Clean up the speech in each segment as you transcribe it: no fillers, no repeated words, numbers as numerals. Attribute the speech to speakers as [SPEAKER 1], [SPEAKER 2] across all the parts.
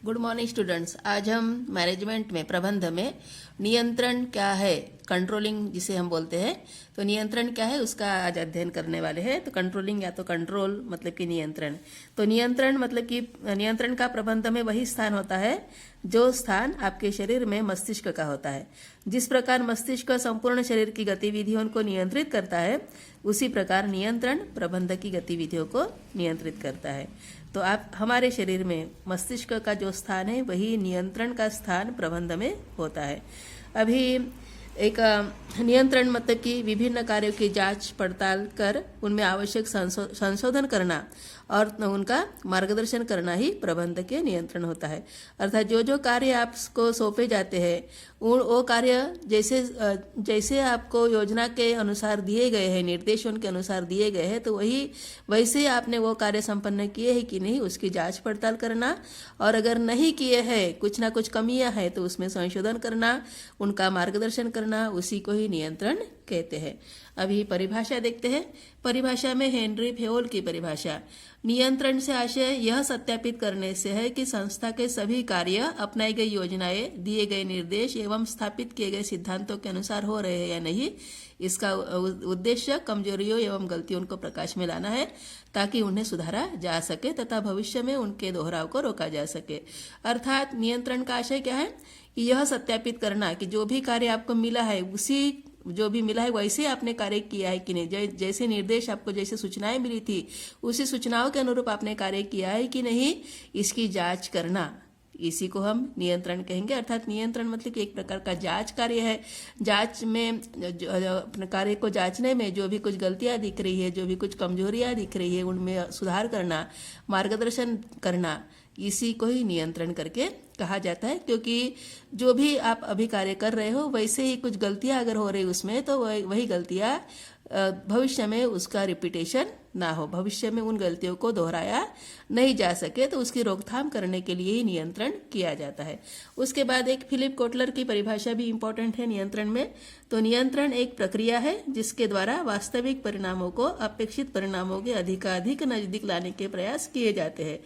[SPEAKER 1] Good morning students. आज हम management में प्रबंध में नियंत्रण क्या है, कंट्रोलिंग जिसे हम बोलते हैं, तो नियंत्रण क्या है उसका आज अध्ययन करने वाले हैं। तो कंट्रोलिंग या तो कंट्रोल मतलब कि नियंत्रण, तो नियंत्रण मतलब कि नियंत्रण का प्रबंध में वही स्थान होता है जो स्थान आपके शरीर में मस्तिष्क का होता है। जिस प्रकार मस्तिष्क संपूर्ण शरीर की गतिविधियों को नियंत्रित करता है, उसी प्रकार नियंत्रण प्रबंध की गतिविधियों को नियंत्रित करता है। तो आप हमारे शरीर में मस्तिष्क का जो स्थान है वही नियंत्रण का स्थान प्रबंध में होता है। अभी एक नियंत्रण मतलब कि विभिन्न कार्यों की जांच पड़ताल कर उनमें आवश्यक संशोधन करना और उनका मार्गदर्शन करना ही प्रबंध के नियंत्रण होता है। अर्थात जो जो कार्य आपको सौंपे जाते हैं वो कार्य जैसे आपको योजना के अनुसार दिए गए हैं, निर्देशों के अनुसार दिए गए हैं, तो वैसे आपने वो कार्य संपन्न किए हैं कि नहीं उसकी जांच पड़ताल करना, और अगर नहीं किए हैं, कुछ ना कुछ कमियां हैं, तो उसमें संशोधन करना, उनका मार्गदर्शन करना, उसी को ही नियंत्रण कहते हैं। अभी परिभाषा देखते हैं। परिभाषा में हेनरी फेओल की परिभाषा, नियंत्रण से आशय यह सत्यापित करने से है कि संस्था के सभी कार्य अपनाई गई योजनाएं, दिए गए निर्देश एवं स्थापित किए गए सिद्धांतों के अनुसार हो रहे हैं या नहीं। इसका उद्देश्य कमजोरियों एवं गलतियों को प्रकाश में लाना है ताकि उन्हें सुधारा जा सके तथा भविष्य में उनके दोहराव को रोका जा सके। अर्थात नियंत्रण का आशय क्या है कि यह सत्यापित करना कि जो भी कार्य आपको मिला है वैसे आपने कार्य किया है कि नहीं, जैसे निर्देश आपको, जैसे सूचनाएं मिली थी उसी सूचनाओं के अनुरूप आपने कार्य किया है कि नहीं, इसकी जांच करना, इसी को हम नियंत्रण कहेंगे। अर्थात नियंत्रण मतलब कि एक प्रकार का जांच कार्य है। जांच में अपने कार्य को जांचने में जो भी कुछ गलतियां दिख रही है, जो भी कुछ कमजोरियां दिख रही है, उनमें सुधार करना, मार्गदर्शन करना, इसी को ही नियंत्रण करके कहा जाता है। क्योंकि जो भी आप अभी कार्य कर रहे हो वैसे ही कुछ गलतियां अगर हो रही उसमें, तो वही गलतियां भविष्य में उसका रिपीटेशन ना हो, भविष्य में उन गलतियों को दोहराया नहीं जा सके, तो उसकी रोकथाम करने के लिए ही नियंत्रण किया जाता है। उसके बाद एक फिलिप कोटलर की परिभाषा भी इम्पोर्टेंट है नियंत्रण में। तो नियंत्रण एक प्रक्रिया है जिसके द्वारा वास्तविक परिणामों को अपेक्षित परिणामों के अधिकाधिक नजदीक लाने के प्रयास किए जाते हैं।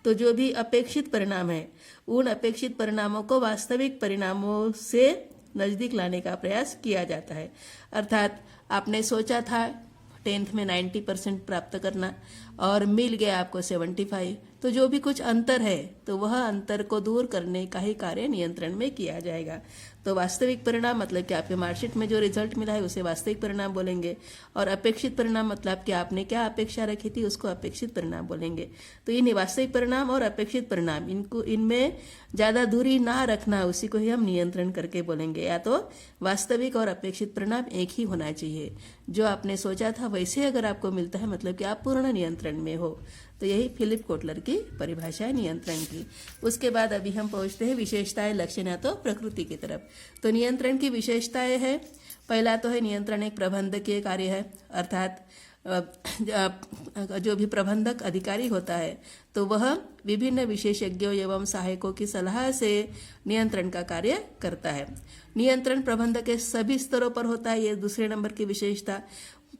[SPEAKER 1] तो जो भी अपेक्षित परिणाम है, उन अपेक्षित परिणामों को वास्तविक परिणामों से नजदीक लाने का प्रयास किया जाता है। अर्थात आपने सोचा था 10th में 90% प्राप्त करना और मिल गया आपको 75, तो जो भी कुछ अंतर है तो वह अंतर को दूर करने का ही कार्य नियंत्रण में किया जाएगा। तो वास्तविक परिणाम मतलब कि आपके मार्कशीट में जो रिजल्ट मिला है उसे वास्तविक परिणाम बोलेंगे, और अपेक्षित परिणाम मतलब कि आपने क्या अपेक्षा रखी थी उसको अपेक्षित परिणाम बोलेंगे। तो इन वास्तविक परिणाम और अपेक्षित परिणाम, इनमें ज्यादा दूरी ना रखना, उसी को ही हम नियंत्रण करके बोलेंगे। या तो वास्तविक और अपेक्षित परिणाम एक ही होना चाहिए, जो आपने सोचा था वैसे अगर आपको मिलता है मतलब कि आप पूर्ण नियंत्रण में हो। तो यही फिलिप कोटलर की परिभाषा है नियंत्रण की। उसके बाद अभी हम पहुंचते हैं विशेषताएं, लक्षण या तो प्रकृति की तरफ। तो नियंत्रण की विशेषताएं है, पहला तो है नियंत्रण एक प्रबंधकीय कार्य है। अर्थात जो भी प्रबंधक अधिकारी होता है तो वह विभिन्न विशेषज्ञों एवं सहायकों की सलाह से नियंत्रण का कार्य करता है। नियंत्रण प्रबंधक के सभी स्तरों पर होता है, ये दूसरे नंबर की विशेषता।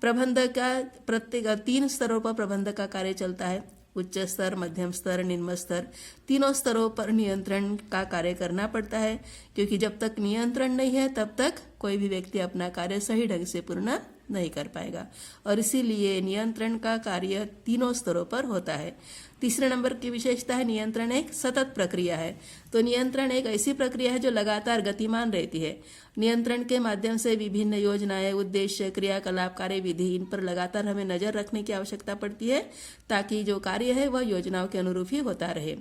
[SPEAKER 1] प्रबंधक का प्रत्येक 3 स्तरों पर प्रबंधक का कार्य चलता है, उच्च स्तर, मध्यम स्तर, निम्न स्तर। तीनों स्तरों पर नियंत्रण का कार्य करना पड़ता है, क्योंकि जब तक नियंत्रण नहीं है तब तक कोई भी व्यक्ति अपना कार्य सही ढंग से पूर्ण नहीं कर पाएगा, और इसीलिए नियंत्रण का कार्य तीनों स्तरों पर होता है। तीसरे नंबर की विशेषता है नियंत्रण एक सतत प्रक्रिया है। तो नियंत्रण एक ऐसी प्रक्रिया है जो लगातार गतिमान रहती है। नियंत्रण के माध्यम से विभिन्न योजनाएं, उद्देश्य, क्रियाकलाप, कार्यविधि, इन पर लगातार हमें नजर रखने की आवश्यकता पड़ती है ताकि जो कार्य है वह योजनाओं के अनुरूप ही होता रहे।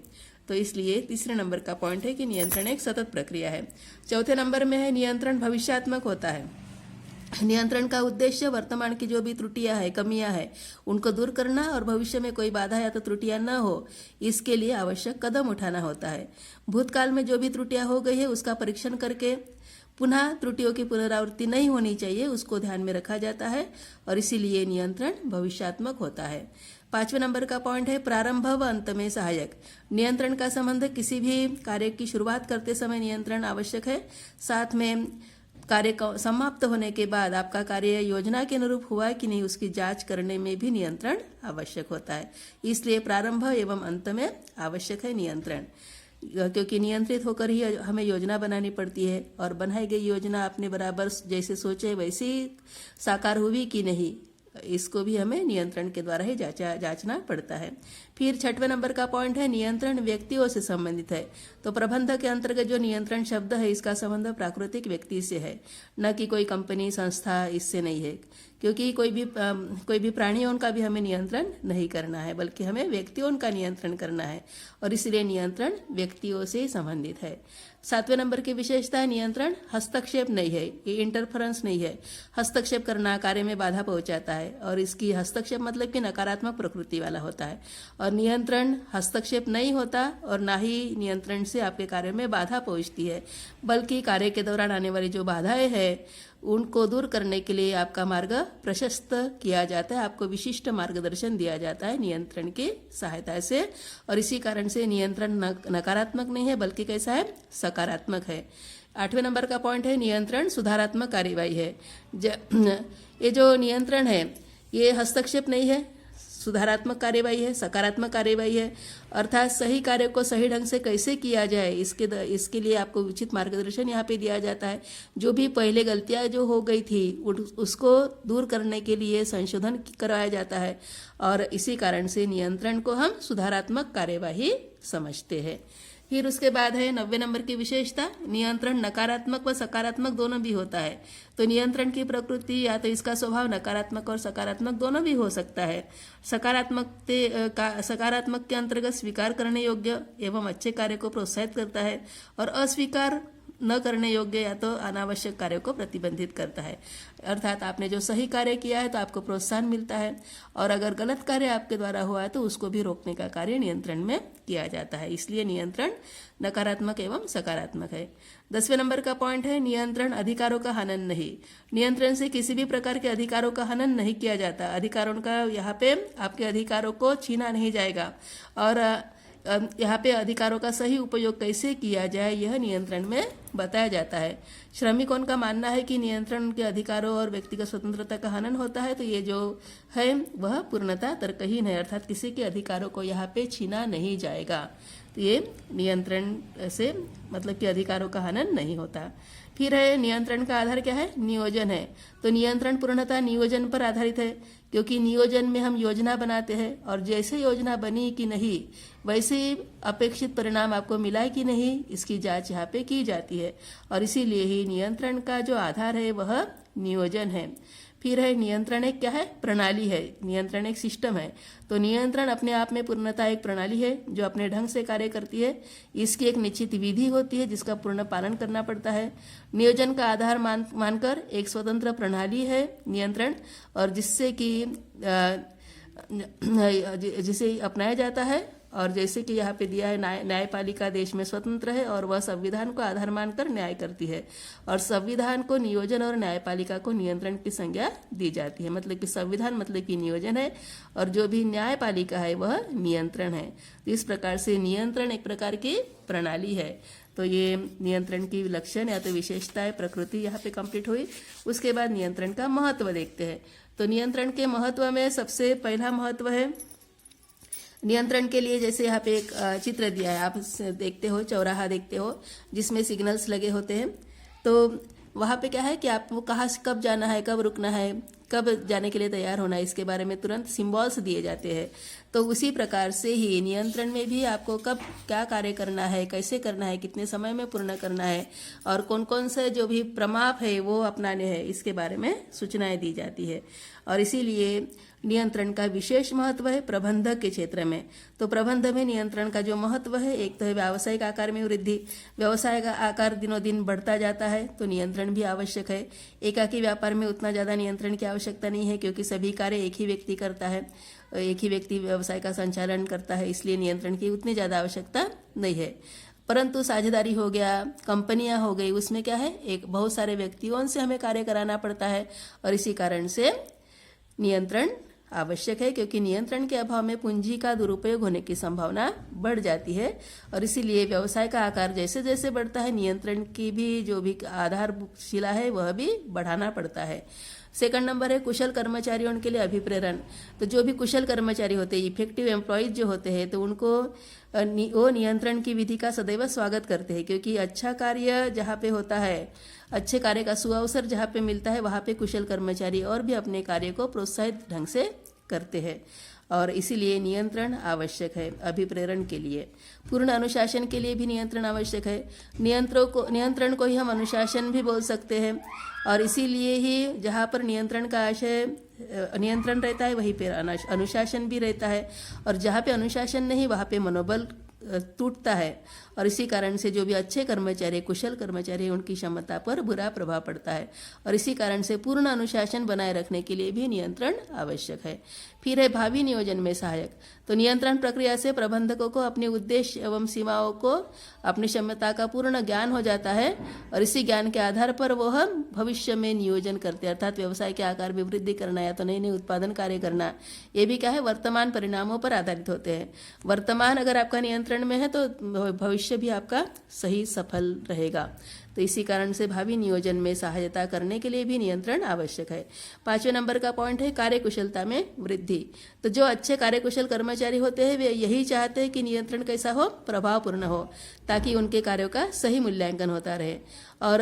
[SPEAKER 1] तो इसलिए तीसरे नंबर का पॉइंट है कि नियंत्रण एक सतत प्रक्रिया है। चौथे नंबर में है नियंत्रण भविष्यात्मक होता है। नियंत्रण का उद्देश्य वर्तमान की जो भी त्रुटियां है, कमियां है, उनको दूर करना और भविष्य में कोई बाधा या तो त्रुटियां न हो, इसके लिए आवश्यक कदम उठाना होता है। भूतकाल में जो भी त्रुटियां हो गई है उसका परीक्षण करके पुनः त्रुटियों की पुनरावृत्ति नहीं होनी चाहिए, उसको ध्यान में रखा जाता है, और इसीलिए नियंत्रण भविष्यात्मक होता है। 5वें नंबर का पॉइंट है प्रारंभ व अंत में सहायक। नियंत्रण का संबंध किसी भी कार्य की शुरुआत करते समय नियंत्रण आवश्यक है, साथ में कार्य समाप्त होने के बाद आपका कार्य योजना के अनुरूप हुआ कि नहीं उसकी जांच करने में भी नियंत्रण आवश्यक होता है। इसलिए प्रारंभ एवं अंत में आवश्यक है नियंत्रण। क्योंकि नियंत्रित होकर ही हमें योजना बनानी पड़ती है, और बनाई गई योजना अपने बराबर जैसे सोचे वैसे ही साकार हुई कि नहीं, इसको भी हमें नियंत्रण के द्वारा ही जांचना पड़ता है। फिर 6वें नंबर का पॉइंट है नियंत्रण व्यक्तियों से संबंधित है। तो प्रबंधक के अंतर्गत जो नियंत्रण शब्द है इसका संबंध प्राकृतिक व्यक्ति से है, न कि कोई कंपनी संस्था, इससे नहीं है। क्योंकि कोई भी प्राणियों का भी हमें नियंत्रण नहीं करना है, बल्कि हमें व्यक्तियों का नियंत्रण करना है, और इसलिए नियंत्रण व्यक्तियों से संबंधित है। 7वें नंबर की विशेषता है नियंत्रण हस्तक्षेप नहीं है, ये इंटरफेरेंस नहीं है। हस्तक्षेप करना कार्य में बाधा पहुंचाता है, और इसकी हस्तक्षेप मतलब कि नकारात्मक प्रकृति वाला होता है। और नियंत्रण हस्तक्षेप नहीं होता, और ना ही नियंत्रण से आपके कार्य में बाधा पहुंचती है, बल्कि कार्य के दौरान आने वाली जो बाधाएं हैं उनको दूर करने के लिए आपका मार्ग प्रशस्त किया जाता है, आपको विशिष्ट मार्गदर्शन दिया जाता है नियंत्रण की सहायता से। और इसी कारण से नियंत्रण नकारात्मक नहीं है, बल्कि कैसा है, सकारात्मक है। 8वें नंबर का पॉइंट है नियंत्रण सुधारात्मक कार्यवाही है। ये जो नियंत्रण है ये हस्तक्षेप नहीं है, सुधारात्मक कार्यवाही है, सकारात्मक कार्यवाही है। अर्थात सही कार्य को सही ढंग से कैसे किया जाए इसके लिए आपको उचित मार्गदर्शन यहाँ पे दिया जाता है। जो भी पहले गलतियाँ जो हो गई थी उसको दूर करने के लिए संशोधन करवाया जाता है, और इसी कारण से नियंत्रण को हम सुधारात्मक कार्यवाही समझते हैं। फिर उसके बाद है 90 नंबर की विशेषता, नियंत्रण नकारात्मक व सकारात्मक दोनों भी होता है। तो नियंत्रण की प्रकृति या तो इसका स्वभाव नकारात्मक और सकारात्मक दोनों भी हो सकता है। सकारात्मक के अंतर्गत स्वीकार करने योग्य एवं अच्छे कार्य को प्रोत्साहित करता है, और अस्वीकार न करने योग्य या तो अनावश्यक कार्य को प्रतिबंधित करता है। अर्थात आपने जो सही कार्य किया है तो आपको प्रोत्साहन मिलता है, और अगर गलत कार्य आपके द्वारा हुआ है तो उसको भी रोकने का कार्य नियंत्रण में किया जाता है। इसलिए नियंत्रण नकारात्मक एवं सकारात्मक है। 10वें नंबर का पॉइंट है नियंत्रण अधिकारों का हनन नहीं। नियंत्रण से किसी भी प्रकार के अधिकारों का हनन नहीं किया जाता। अधिकारों का यहाँ पे आपके अधिकारों को छीना नहीं जाएगा, और यहाँ पे अधिकारों का सही उपयोग कैसे किया जाए यह नियंत्रण में बताया जाता है। श्रमिकों का मानना है कि नियंत्रण के अधिकारों और व्यक्तिगत स्वतंत्रता का हनन होता है, तो ये जो है वह पूर्णतः तर्कहीन है, अर्थात किसी के अधिकारों को यहाँ पे छीना नहीं जाएगा। तो ये नियंत्रण से मतलब कि अधिकारों का हनन नहीं होता। फिर है नियंत्रण का आधार क्या है, नियोजन है। तो नियंत्रण पूर्णतः नियोजन पर आधारित है, क्योंकि नियोजन में हम योजना बनाते हैं, और जैसे योजना बनी कि नहीं वैसे अपेक्षित परिणाम आपको मिला है कि नहीं इसकी जांच यहाँ पे की जाती है, और इसीलिए ही नियंत्रण का जो आधार है वह नियोजन है। फिर है नियंत्रण एक क्या है, प्रणाली है। नियंत्रण एक सिस्टम है। तो नियंत्रण अपने आप में पूर्णतः एक प्रणाली है जो अपने ढंग से कार्य करती है। इसकी एक निश्चित विधि होती है जिसका पूर्ण पालन करना पड़ता है। नियोजन का आधार मानकर एक स्वतंत्र प्रणाली है नियंत्रण, और जिसे अपनाया जाता है, और जैसे कि यहाँ पे दिया है न्यायपालिका देश में स्वतंत्र है, और वह संविधान को आधार मानकर न्याय करती है, और संविधान को नियोजन और न्यायपालिका को नियंत्रण की संज्ञा दी जाती है। मतलब कि संविधान मतलब कि नियोजन है, और जो भी न्यायपालिका है वह नियंत्रण है। तो इस प्रकार से नियंत्रण एक प्रकार की प्रणाली है। तो ये नियंत्रण की लक्षण या तो विशेषताएं प्रकृति यहाँ पे कंप्लीट हुई। उसके बाद नियंत्रण का महत्व देखते हैं। तो नियंत्रण के महत्व में सबसे पहला महत्व है नियंत्रण के लिए, जैसे यहाँ पे एक चित्र दिया है, आप देखते हो चौराहा देखते हो जिसमें सिग्नल्स लगे होते हैं। तो वहाँ पे क्या है कि आपको कहाँ से कब जाना है, कब रुकना है, कब जाने के लिए तैयार होना है, इसके बारे में तुरंत सिंबल्स दिए जाते हैं। तो उसी प्रकार से ही नियंत्रण में भी आपको कब क्या कार्य करना है, कैसे करना है, कितने समय में पूर्ण करना है, और कौन कौन से जो भी प्रमाप है वो अपनाने हैं, इसके बारे में सूचनाएं दी जाती है। और इसीलिए नियंत्रण का विशेष महत्व है प्रबंधक के क्षेत्र में। तो प्रबंध में नियंत्रण का जो महत्व है, एक तो है व्यावसायिक आकार में वृद्धि। व्यवसाय का आकार दिनों दिन बढ़ता जाता है तो नियंत्रण भी आवश्यक है। एकाकी व्यापार में उतना ज़्यादा नियंत्रण की आवश्यकता नहीं है, क्योंकि सभी कार्य एक ही व्यक्ति करता है, एक ही व्यक्ति व्यवसाय का संचालन करता है, इसलिए नियंत्रण की उतनी ज़्यादा आवश्यकता नहीं है। परंतु साझेदारी हो गया, कंपनियां हो गई, उसमें क्या है, एक बहुत सारे व्यक्तियों से हमें कार्य कराना पड़ता है, और इसी कारण से नियंत्रण आवश्यक है, क्योंकि नियंत्रण के अभाव में पूंजी का दुरुपयोग होने की संभावना बढ़ जाती है। और इसीलिए व्यवसाय का आकार जैसे जैसे बढ़ता है, नियंत्रण की भी जो भी आधारशिला है वह भी बढ़ाना पड़ता है। सेकंड नंबर है कुशल कर्मचारियों के लिए अभिप्रेरण। तो जो भी कुशल कर्मचारी होते हैं, इफेक्टिव एम्प्लॉयज जो होते हैं, तो उनको वो नियंत्रण की विधि का सदैव स्वागत करते हैं, क्योंकि अच्छा कार्य जहाँ पे होता है, अच्छे कार्य का सुअवसर जहाँ पे मिलता है, वहाँ पे कुशल कर्मचारी और भी अपने कार्य को प्रोत्साहित ढंग से करते हैं, और इसीलिए नियंत्रण आवश्यक है अभिप्रेरण के लिए। पूर्ण अनुशासन के लिए भी नियंत्रण आवश्यक है। नियंत्रण को ही हम अनुशासन भी बोल सकते हैं, और इसीलिए ही जहाँ पर नियंत्रण का आशय नियंत्रण रहता है, वहीं पे अनुशासन भी रहता है, और जहाँ पे अनुशासन नहीं वहाँ पे मनोबल टूटता है, और इसी कारण से जो भी अच्छे कर्मचारी, कुशल कर्मचारी, उनकी क्षमता पर बुरा प्रभाव पड़ता है, और इसी कारण से पूर्ण अनुशासन बनाए रखने के लिए भी नियंत्रण आवश्यक है। फिर है भावी नियोजन में सहायक। तो नियंत्रण प्रक्रिया से प्रबंधकों को अपने उद्देश्य एवं सीमाओं को अपनी क्षमता का पूर्ण ज्ञान हो जाता है, और इसी ज्ञान के आधार पर वह भविष्य में नियोजन करते हैं, अर्थात व्यवसाय के आकार में वृद्धि करना या तो नए नए उत्पादन कार्य करना, ये भी क्या है, वर्तमान परिणामों पर आधारित होते हैं। वर्तमान अगर आपका नियंत्रण में है तो भविष्य भी आपका सही सफल रहेगा। तो इसी कारण से भावी नियोजन में सहायता करने के लिए भी नियंत्रण आवश्यक है। 5वें नंबर का पॉइंट है कार्यकुशलता में वृद्धि। तो जो अच्छे कार्यकुशल कर्मचारी होते हैं वे यही चाहते हैं कि नियंत्रण कैसा हो, प्रभावपूर्ण हो, ताकि उनके कार्यों का सही मूल्यांकन होता रहे, और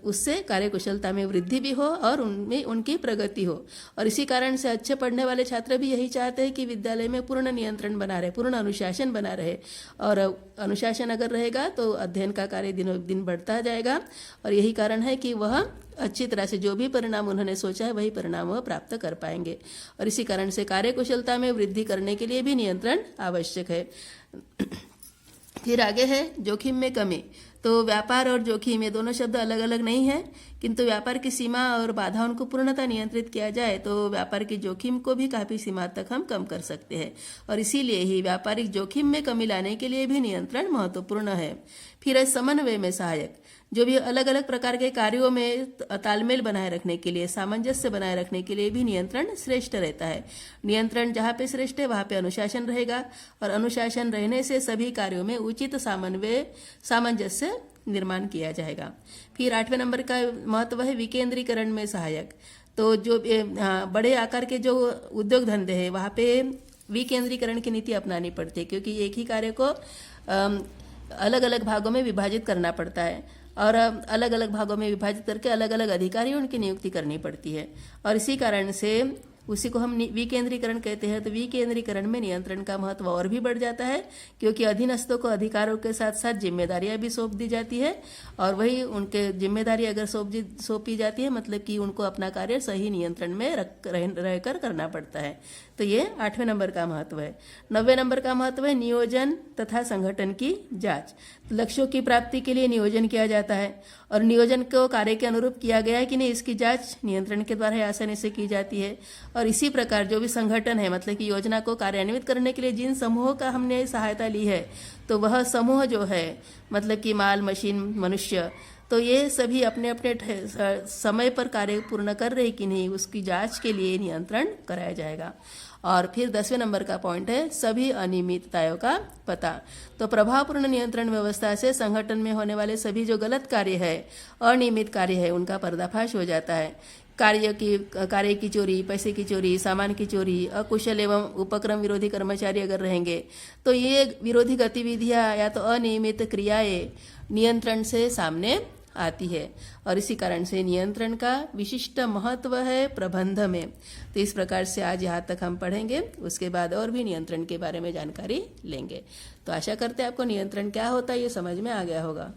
[SPEAKER 1] उससे कार्यकुशलता में वृद्धि भी हो और उनमें उनकी प्रगति हो। और इसी कारण से अच्छे पढ़ने वाले छात्र भी यही चाहते हैं कि विद्यालय में पूर्ण नियंत्रण बना रहे, पूर्ण अनुशासन बना रहे, और अनुशासन अगर रहेगा तो अध्ययन का कार्य दिनों दिन बढ़ता जाएगा, और यही कारण है कि वह अच्छी तरह से जो भी परिणाम उन्होंने सोचा है वही परिणाम वह प्राप्त कर पाएंगे, और इसी कारण से कार्यकुशलता में वृद्धि करने के लिए भी नियंत्रण आवश्यक है। फिर आगे है जोखिम में कमी। तो व्यापार और जोखिम ये दोनों शब्द अलग अलग नहीं है, किंतु व्यापार की सीमा और बाधाओं को पूर्णतः नियंत्रित किया जाए तो व्यापार की जोखिम को भी काफी सीमा तक हम कम कर सकते हैं, और इसीलिए ही व्यापारिक जोखिम में कमी लाने के लिए भी नियंत्रण महत्वपूर्ण है। फिर है समन्वय में सहायक। जो भी अलग अलग प्रकार के कार्यों में तालमेल बनाए रखने के लिए, सामंजस्य बनाए रखने के लिए भी नियंत्रण श्रेष्ठ रहता है। नियंत्रण जहाँ पे श्रेष्ठ है वहाँ पे अनुशासन रहेगा, और अनुशासन रहने से सभी कार्यों में उचित सामंजस्य निर्माण किया जाएगा। फिर 8वें नंबर का महत्व है विकेंद्रीकरण में सहायक। तो जो बड़े आकार के जो उद्योग धंधे हैं वहाँ पे विकेंद्रीकरण की नीति अपनानी पड़ती है, क्योंकि एक ही कार्य को अलग अलग भागों में विभाजित करना पड़ता है, और अलग अलग भागों में विभाजित करके अलग अलग अधिकारियों उनकी नियुक्ति करनी पड़ती है, और इसी कारण से उसी को हम विकेंद्रीकरण कहते हैं। तो विकेंद्रीकरण में नियंत्रण का महत्व और भी बढ़ जाता है, क्योंकि अधीनस्थों को अधिकारों के साथ साथ जिम्मेदारियां भी सौंप दी जाती है, और वही उनके जिम्मेदारी अगर सौंपी जाती है मतलब कि उनको अपना कार्य सही नियंत्रण में रहकर करना पड़ता है। तो ये 8वें नंबर का महत्व है। 9वें नंबर का महत्व है नियोजन तथा संगठन की जांच। लक्ष्यों की प्राप्ति के लिए नियोजन किया जाता है, और नियोजन को कार्य के अनुरूप किया गया है कि नहीं, इसकी जांच नियंत्रण के द्वारा आसानी से की जाती है। और इसी प्रकार जो भी संगठन है, मतलब कि योजना को कार्यान्वित करने के लिए जिन समूहों का हमने सहायता ली है, तो वह समूह जो है मतलब कि माल, मशीन, मनुष्य, तो ये सभी अपने अपने समय पर कार्य पूर्ण कर रहे कि नहीं, उसकी जांच के लिए नियंत्रण कराया जाएगा। और फिर 10वें नंबर का पॉइंट है सभी अनियमितताओं का पता। तो प्रभावपूर्ण नियंत्रण व्यवस्था से संगठन में होने वाले सभी जो गलत कार्य है, अनियमित कार्य है, उनका पर्दाफाश हो जाता है। कार्य की चोरी, पैसे की चोरी, सामान की चोरी, अकुशल एवं उपक्रम विरोधी कर्मचारी अगर रहेंगे तो ये विरोधी गतिविधियां या तो अनियमित क्रियाएं नियंत्रण से सामने आती है, और इसी कारण से नियंत्रण का विशिष्ट महत्व है प्रबंध में। तो इस प्रकार से आज यहाँ तक हम पढ़ेंगे, उसके बाद और भी नियंत्रण के बारे में जानकारी लेंगे। तो आशा करते हैं आपको नियंत्रण क्या होता है ये समझ में आ गया होगा।